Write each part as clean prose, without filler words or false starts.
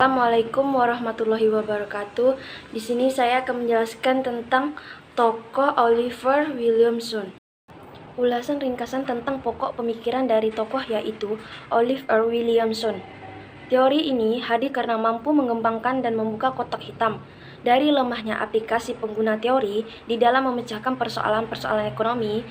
Assalamualaikum warahmatullahi wabarakatuh. Di sini saya akan menjelaskan tentang tokoh Oliver Williamson. Ulasan ringkasan tentang pokok pemikiran dari tokoh yaitu Oliver Williamson. Teori ini hadir karena mampu mengembangkan dan membuka kotak hitam dari lemahnya aplikasi pengguna teori di dalam memecahkan persoalan-persoalan ekonomi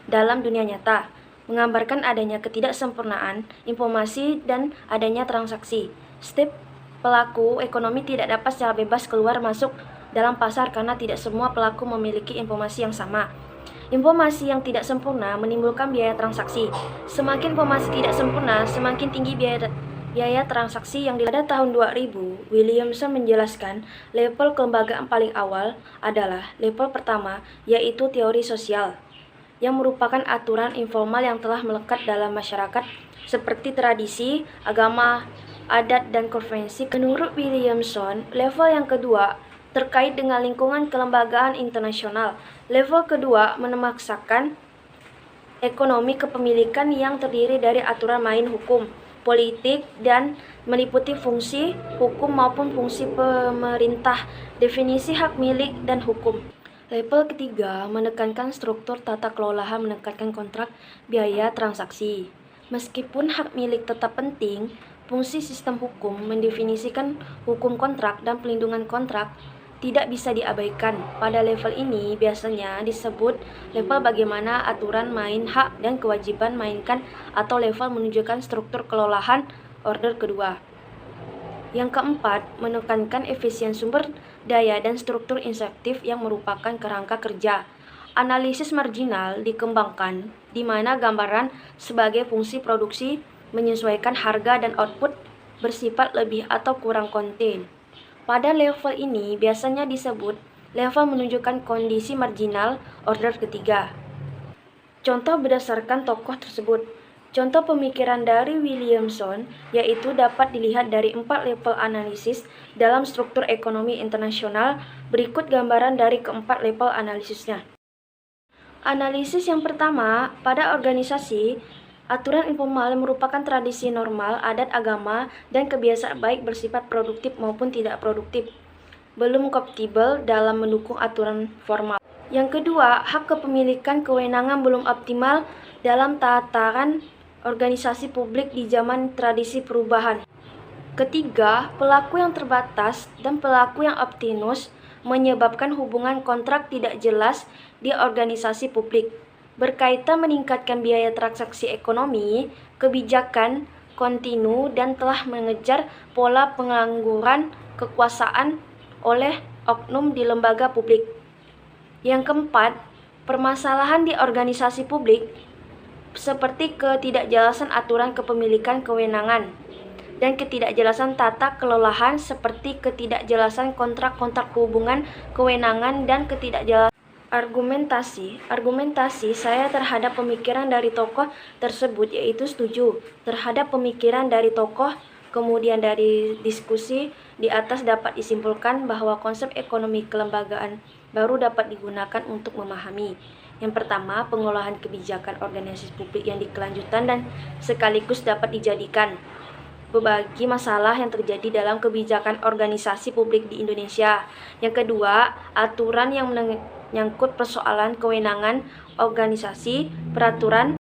dalam dunia nyata, menggambarkan adanya ketidaksempurnaan informasi dan adanya transaksi. Setiap pelaku ekonomi tidak dapat secara bebas keluar masuk dalam pasar karena tidak semua pelaku memiliki informasi yang sama. Informasi yang tidak sempurna menimbulkan biaya transaksi. Semakin informasi tidak sempurna, semakin tinggi biaya transaksi yang pada tahun 2000, Williamson menjelaskan level kelembagaan paling awal adalah level pertama, yaitu teori sosial, yang merupakan aturan informal yang telah melekat dalam masyarakat seperti tradisi, agama, adat, dan konvensi. Menurut Williamson, level yang kedua terkait dengan lingkungan kelembagaan internasional. Level kedua memaksakan ekonomi kepemilikan yang terdiri dari aturan main hukum, politik, dan meliputi fungsi hukum maupun fungsi pemerintah, definisi hak milik, dan hukum. Level ketiga menekankan struktur tata kelola, menekankan kontrak, biaya transaksi. Meskipun hak milik tetap penting, fungsi sistem hukum mendefinisikan hukum kontrak dan pelindungan kontrak tidak bisa diabaikan. Pada level ini biasanya disebut level bagaimana aturan main hak dan kewajiban mainkan atau level menunjukkan struktur kelolahan order kedua. Yang keempat, menekankan efisien sumber daya dan struktur insentif yang merupakan kerangka kerja. Analisis marginal dikembangkan, di mana gambaran sebagai fungsi produksi menyesuaikan harga dan output bersifat lebih atau kurang konten. Pada level ini biasanya disebut level menunjukkan kondisi marginal order ketiga. Contoh berdasarkan tokoh tersebut. Contoh pemikiran dari Williamson yaitu dapat dilihat dari 4 level analisis dalam struktur ekonomi internasional. Berikut gambaran dari keempat level analisisnya. Analisis yang pertama, pada organisasi, aturan informal merupakan tradisi normal, adat agama, dan kebiasaan baik bersifat produktif maupun tidak produktif, belum kompatibel dalam mendukung aturan formal. Yang kedua, hak kepemilikan kewenangan belum optimal dalam tataran organisasi publik di zaman tradisi perubahan. Ketiga, pelaku yang terbatas dan pelaku yang obtinus menyebabkan hubungan kontrak tidak jelas di organisasi publik. Berkaitan meningkatkan biaya transaksi ekonomi, kebijakan kontinu dan telah mengejar pola pengangguran kekuasaan oleh oknum di lembaga publik. Yang keempat, permasalahan di organisasi publik seperti ketidakjelasan aturan kepemilikan kewenangan dan ketidakjelasan tata kelolahan seperti ketidakjelasan kontrak-kontrak hubungan kewenangan dan ketidakjelasan Argumentasi saya terhadap pemikiran dari tokoh tersebut yaitu setuju terhadap pemikiran dari tokoh. Kemudian dari diskusi di atas dapat disimpulkan bahwa konsep ekonomi kelembagaan baru dapat digunakan untuk memahami. Yang pertama, pengolahan kebijakan organisasi publik yang dikelanjutan dan sekaligus dapat dijadikan berbagi masalah yang terjadi dalam kebijakan organisasi publik di Indonesia. Yang kedua, aturan yang menyangkut persoalan kewenangan organisasi, peraturan